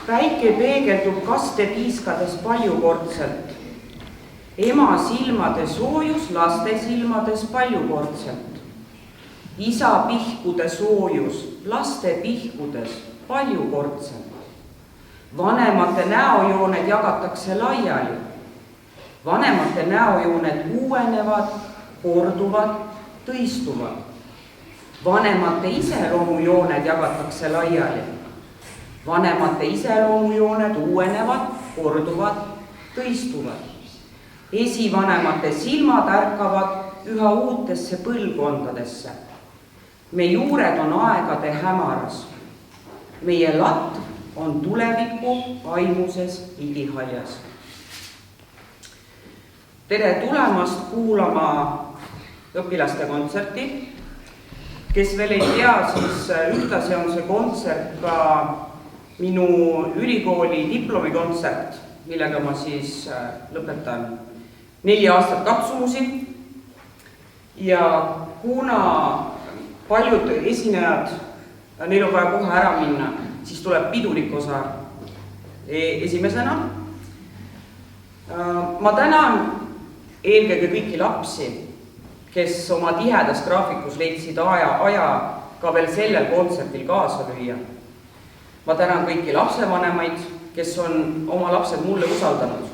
Päike peegeldub kaste piiskades paljukordselt. Ema silmade soojus laste silmades paljukordselt. Isa pihkude soojus laste pihkudes paljukordselt. Vanemate näojooned jagatakse laiali. Vanemate näojooned uuenevad, korduvad, tõistuvad. Vanemate iseloomujooned jagatakse laiali. Vanemate iseloomujooned uuenevad, korduvad, tõistuvad. Esivanemate silmad ärkavad üha uutesse põlvkondadesse. Me juured on aegade hämaras. Meie latv on tuleviku aimuses igihaljas. Tere tulemast kuulama õpilaste kontserti. Kes veel ei tea, siis ühtlasi on see kontsert ka minu ülikooli diplomikontsert, millega ma siis lõpetan 4 aastat katsumusi. Ja kuna paljud esinejad, neil on vaja kohe ära minna, siis tuleb pidulik osa esimesena. Ma tänan eelkõige kõiki lapsi, kes oma tihedas graafikus leidsid aja ka veel sellel kontsertil kaasa lüüa. Ma tänan kõiki lapsevanemaid, kes on oma lapsed mulle usaldanud.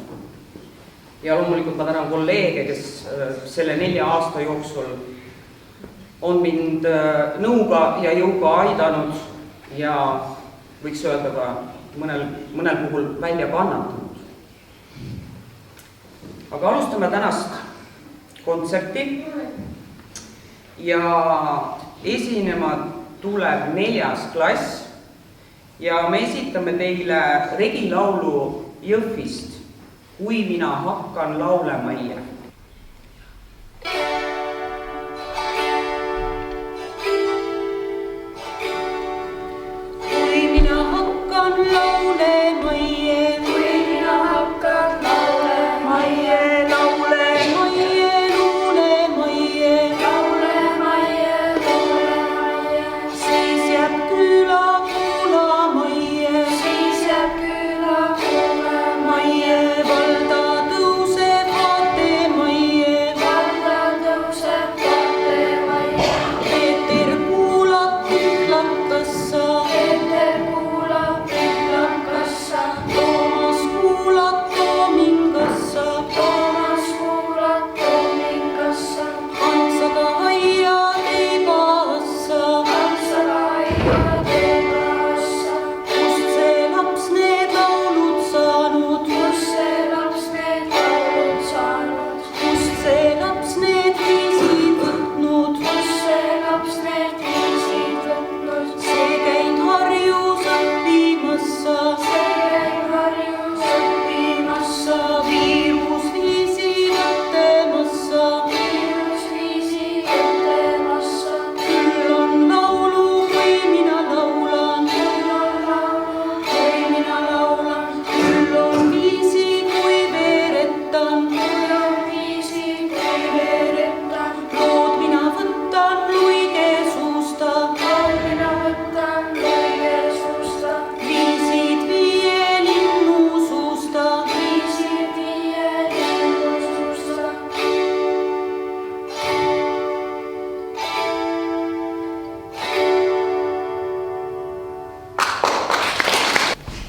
Ja loomulikult ma tänan kolleege, kes selle 4 aasta jooksul on mind nõuga ja jõuga aidanud ja võiks öelda ka mõnel puhul välja kannatanud. Aga alustame tänast kontserti ja esinema tuleb 4. klass ja me esitame teile regilaulu Jõhvist, Kui mina hakkan laulemaia. Kui mina hakkan laulemaie, kui mina hakkan laulemaie, laulemaie, luulemaie, laulemaie, luulemaie, siis jääb küla kuulamaie, siis jääb küla kuulamaie, valda tõuseb vaatemaie, valda tõuseb vaatemaie. Peeter kuulab ütlakassa, Peeter kuulab ütlakassa, Toomas kuulab toomingassa, Toomas kuulab toomingassa. Antsaga aia teibassa, Antsaga aia teibassa. Kust see laps need laulud saanud, kust see laps need laulud saanud, kust see laps need viisid võtnud, kust see laps need viisid võtnud. See käinud Harjus õppimassa, see käinud Harjus õppimassa, viirusviisi võttemassa, viirusviisi võttemassa. Küll on laulu, kui mina laulan, küll on laulu, kui mina laulan, küll on viisi, kui veeretan, küll on viisi, kui veeretan. Lood mina võtan luige suusta, lood mina võtan luige suusta, viisid viie linnu suusta, viisid viie linnu suusta.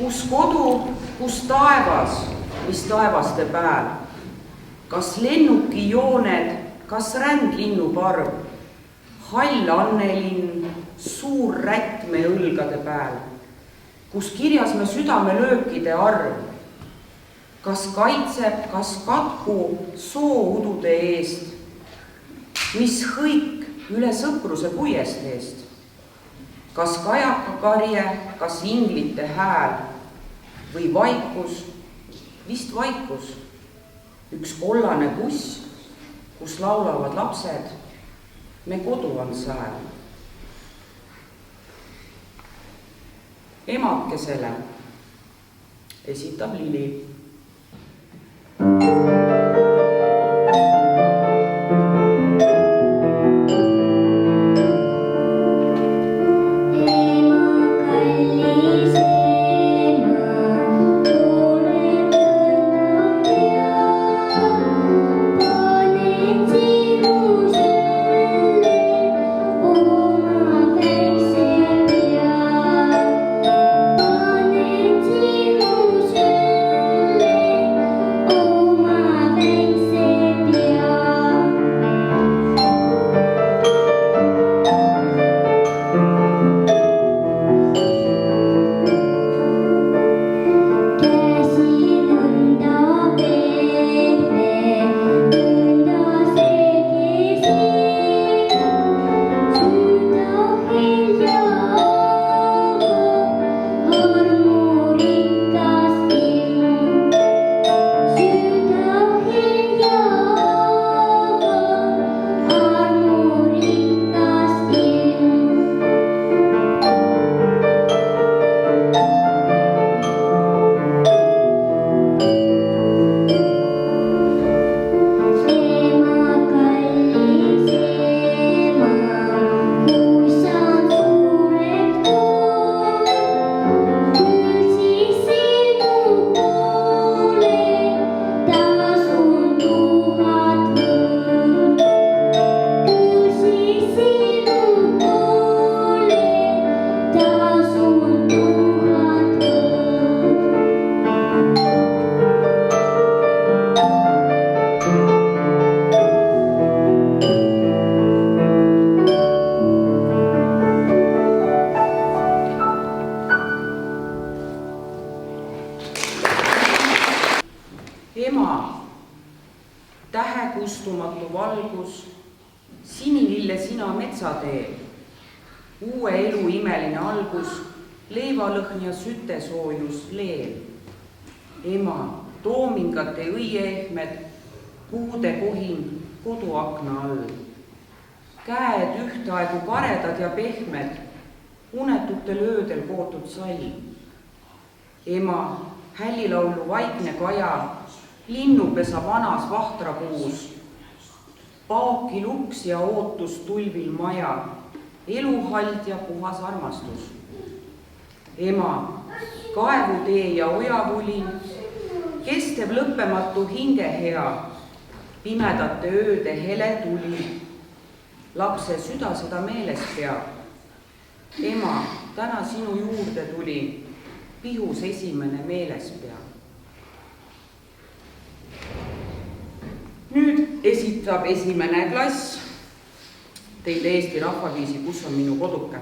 Kus kodu, kus taevas, mis taevaste pääl? Kas lennuki jooned, kas rändlinnuparv? Hall annelinn, suur rätme õlgade pääl. Kus kirjas me südamelöökide arv? Kas kaitseb, kas katku sooudude eest? Mis hõik üle sõpruse puiest eest? Kas kajaka karje, kas inglite hääl? Või vaikus, vist vaikus, üks kollane buss, kus laulavad lapsed, me kodu on sääl. Emakesele esitab Lili. Ema, kallis ema, ema, tähekustumatu valgus, sinilille sina metsateel, uue elu imeline algus, leivalõhn ja sütesoojus leel. Ema, toomingate õieehmed, puude kohin koduakna all. Käed ühtaegu paredad ja pehmed, unetutel öödel kootud salm. Ema, hällilaulu vaikne kaja, linnupesa vanas vahtrapuus, paoki luks ja ootus tulvil maja, eluhald ja puhas armastus. Ema, kaevutee ja ojavulin, kestev lõppematu hingehea, pimedate ööde hele tuli, lapse süda seda meeles peab. Ema, täna sinu juurde tuli, pihus esimene meeles peab. Nüüd esitab esimene klass teile Eesti rahvaviisi Kus on minu koduke.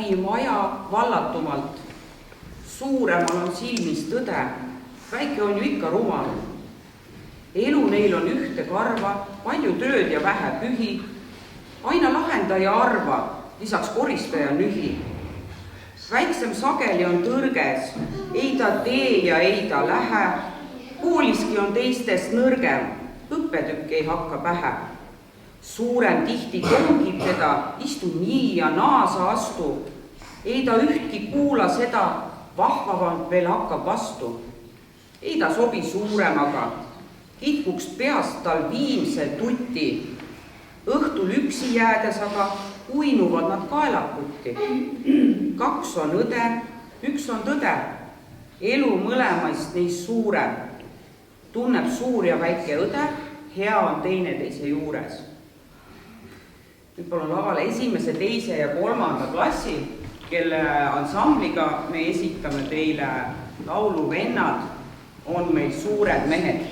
läbi maja vallatumalt. Suuremal on silmis tõde, väike on ju ikka rumal. Elu neil on ühte karva, palju tööd ja vähe pühi. Aina lahendaja arva, lisaks koristaja nühi. Väiksem sageli on tõrges, ei ta tee ja ei ta lähe. Kooliski on teistest nõrgem, õppetükk ei hakka pähe. Suurem tihti kongib teda, istu nii ja naasa astu. Ei ta ühtki kuula seda, vahvavalt veel hakkab vastu. Ei ta sobi suuremaga, kitkuks peast tal viimse tutti. Õhtul üksi jäädes aga uinuvad nad kaelakutti. Kaks on õde, üks on tõde. Elu mõlemaist neist suurem. Tunneb suur ja väike õde, hea on teineteise juures. Nüüd palun lavale esimese, teise ja kolmanda klassi, kelle ansambliga me esitame teile laulu Vennad on meil suured mehed.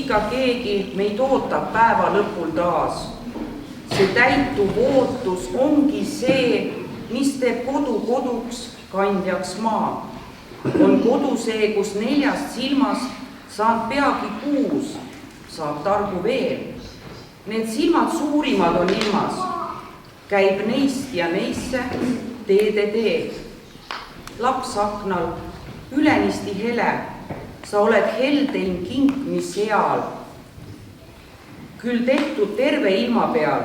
iga keegi meid ootab päeva lõpul taas. See täituv ootus ongi see, mis teeb kodu koduks, kandjaks maa. On kodu see, kus 4 silmast saanud peagi 6, saab targu veel. Need silmad suurimad on ilmas, käib neist ja neisse teede teed. Laps aknal, ülenisti hele, sa oled heldeim kink, mis eal. Küll tehtud terve ilma peal,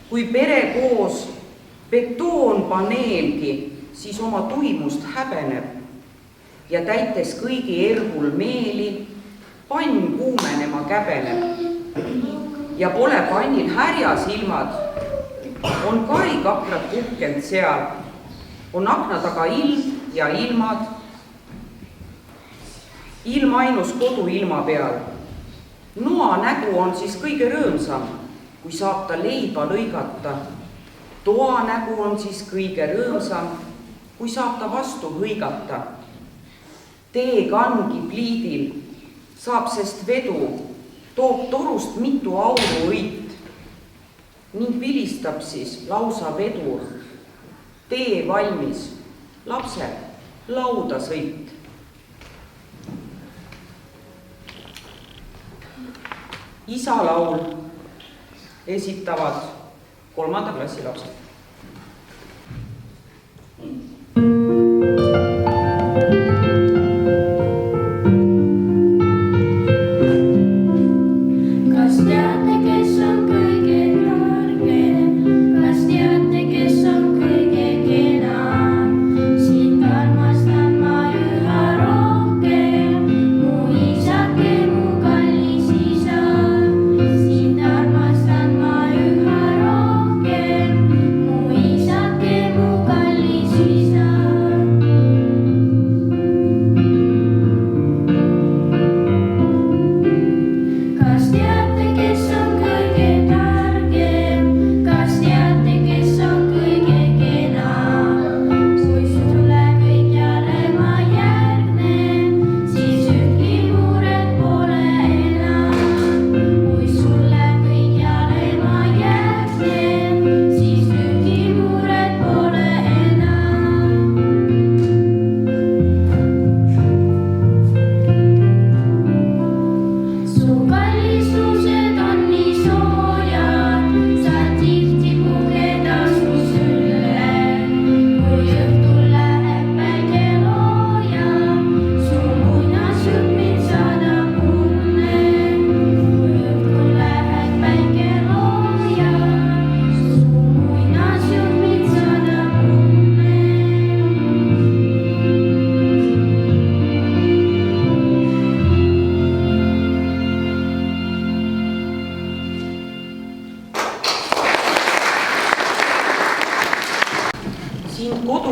kui pere koos betoonpaneelgi, siis oma tuimust häbeneb ja täites kõigi ergul meeli, pann kuumenema käbeneb. Ja pole pannil härjas ilmad, on karikakrad puhkend seal, on akna taga ilm ja ilmad, ilm ainus kodu ilma peal. Noa nägu on siis kõige rõõmsam, kui saab ta leiba lõigata. Toa nägu on siis kõige rõõmsam, kui saab ta vastu hõigata. Tee kangi pliidil saab sest vedu, toob torust mitu auru õit ning vilistab siis lausa vedur. Tee valmis, lapsed, lauda sõit. Isalaul esitavad 3. klassi lapsed.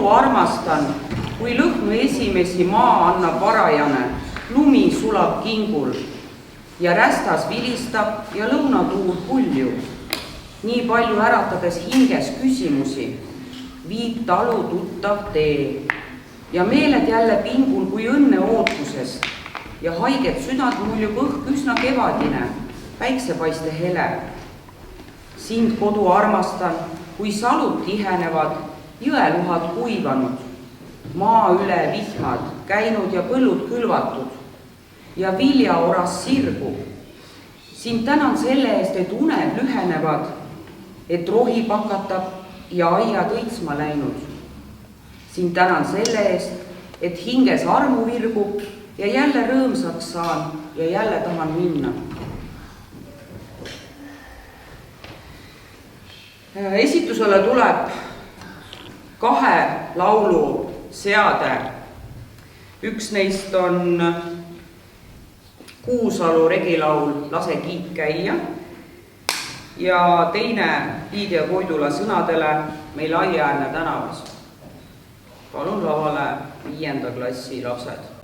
Armastan, kui lõhnu esimesi maa annab varajane, lumi sulab kingul ja rästas vilistab ja lõunatuul pulju. Nii palju äratades hinges küsimusi, viib talu tuttav tee ja meeled jälle pingul kui õnne ootusest ja haiget südad muljub õhk üsna kevadine, päiksepaiste hele. Sind kodu armastan, kui salud tihenevad, jõeluhad kuivanud, maa üle vihmad käinud ja põllud külvatud ja viljaoras sirgub. Sind tänan selle eest, et uned lühenevad, et rohi pakatab ja aiad õitsma läinud. Sind tänan selle eest, et hinges armu virgub ja jälle rõõmsaks saan ja jälle tahan minna. Esitusele tuleb 2 laulu seade. Üks neist on Kuusalu regilaul Lase kiik käia ja teine Liidia Koidula sõnadele Meil Aiaäärne tänavas. Palun lavale 5. klassi lapsed.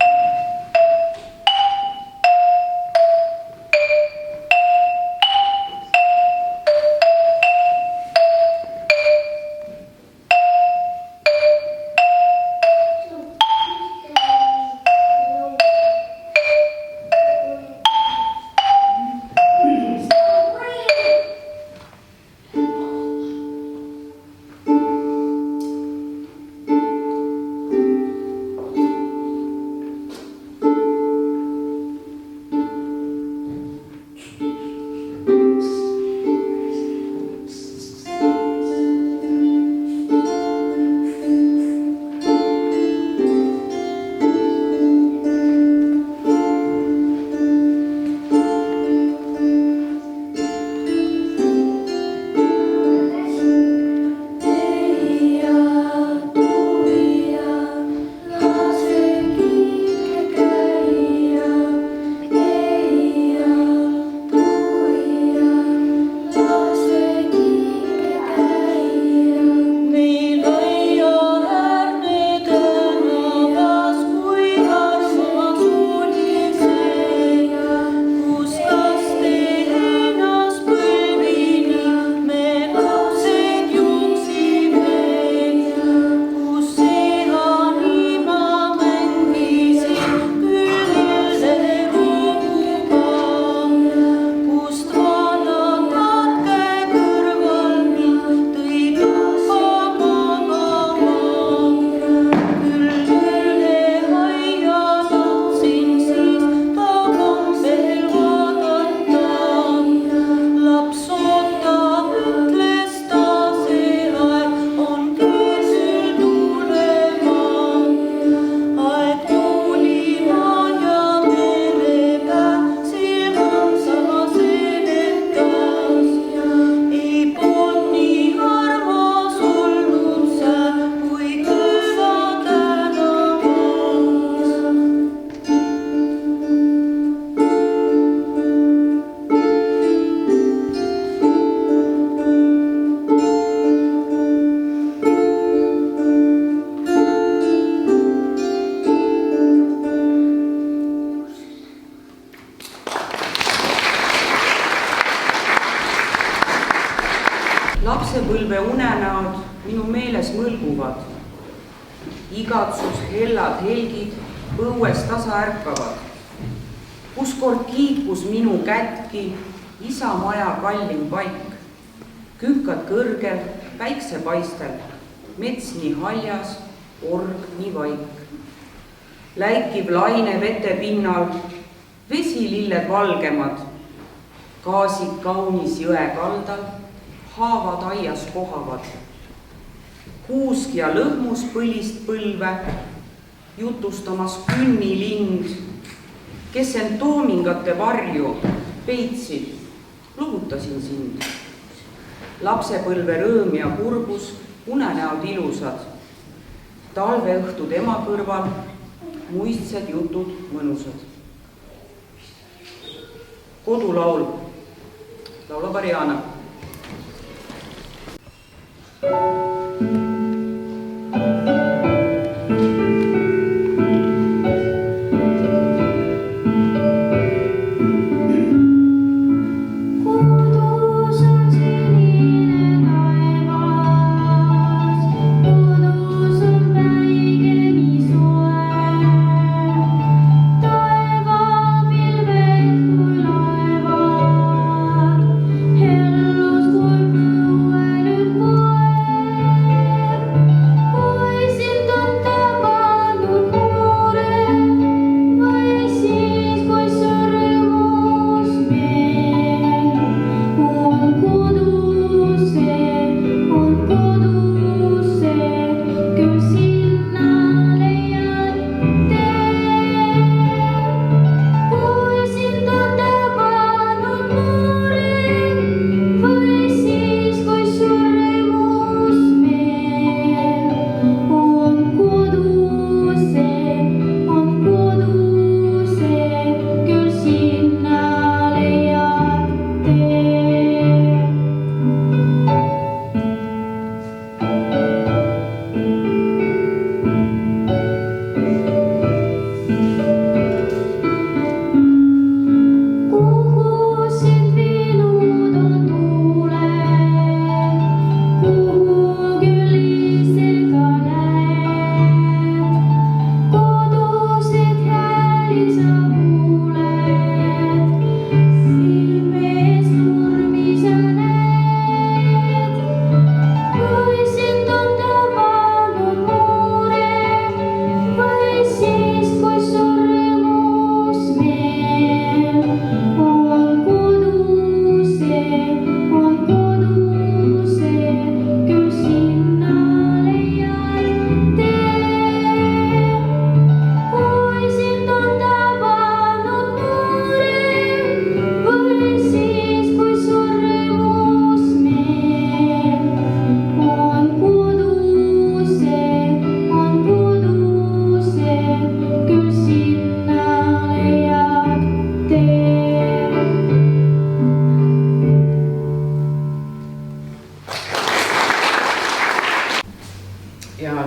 mõlguvad. Igatsus hellad helgid põues tasa ärkavad. Kus kord kiikus minu kätki isa maja kallim paik. Künkad kõrgel, päiksepaistel, mets nii haljas, org nii vaik. Läikiv laine vete pinnal, vesililled valgemad, gaasid kaunis jõe kaldal, haavad aias kohavad. Kuusk ja lõhmus põlist põlve, jutustamas künnilind, kes end toomingate varju peitsid, lohutasin sind. Lapsepõlve rõõm ja kurbus, unenäod ilusad, talveõhtud ema kõrval, muistsed jutud mõnusad. Kodulaul, laulab Ariana.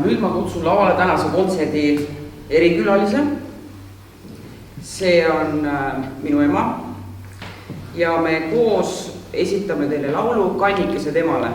Nüüd ma kutsun lavale tänase kontserdi erikülalise. See on minu ema ja me koos esitame teile laulu Kannikesed emale.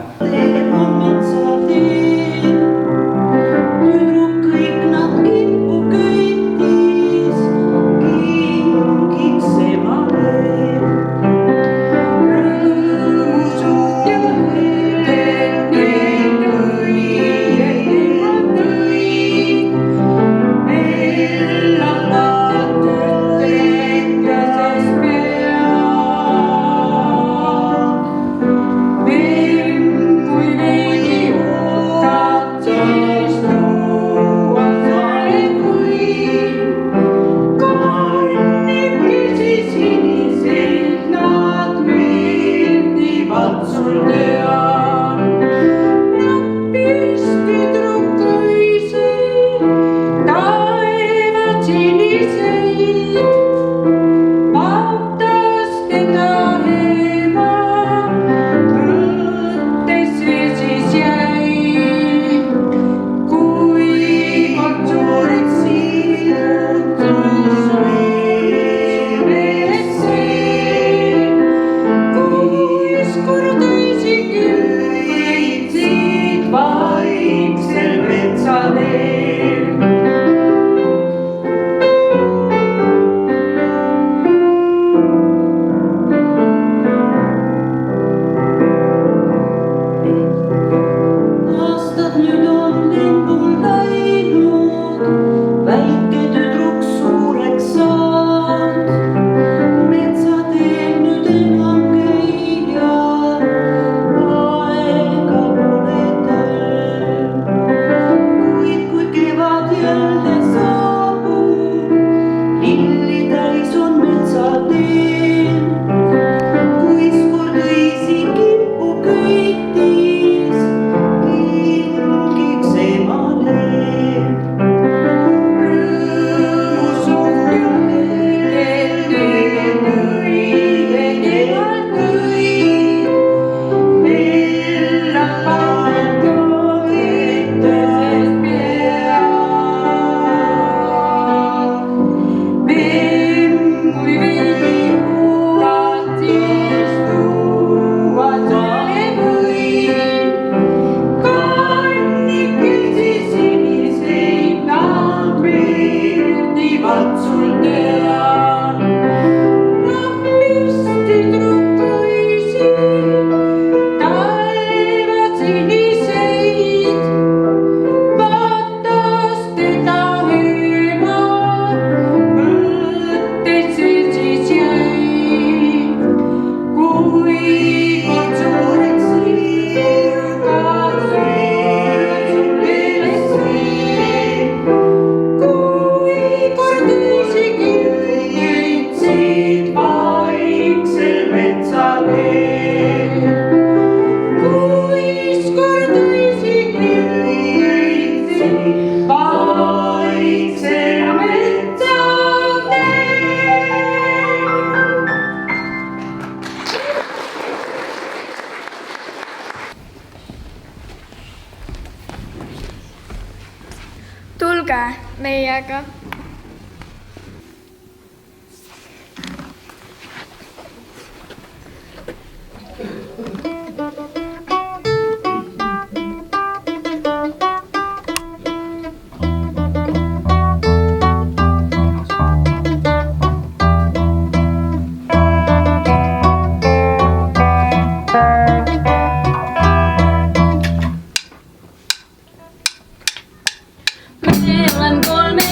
Kui liituge meiega. Meillä on 3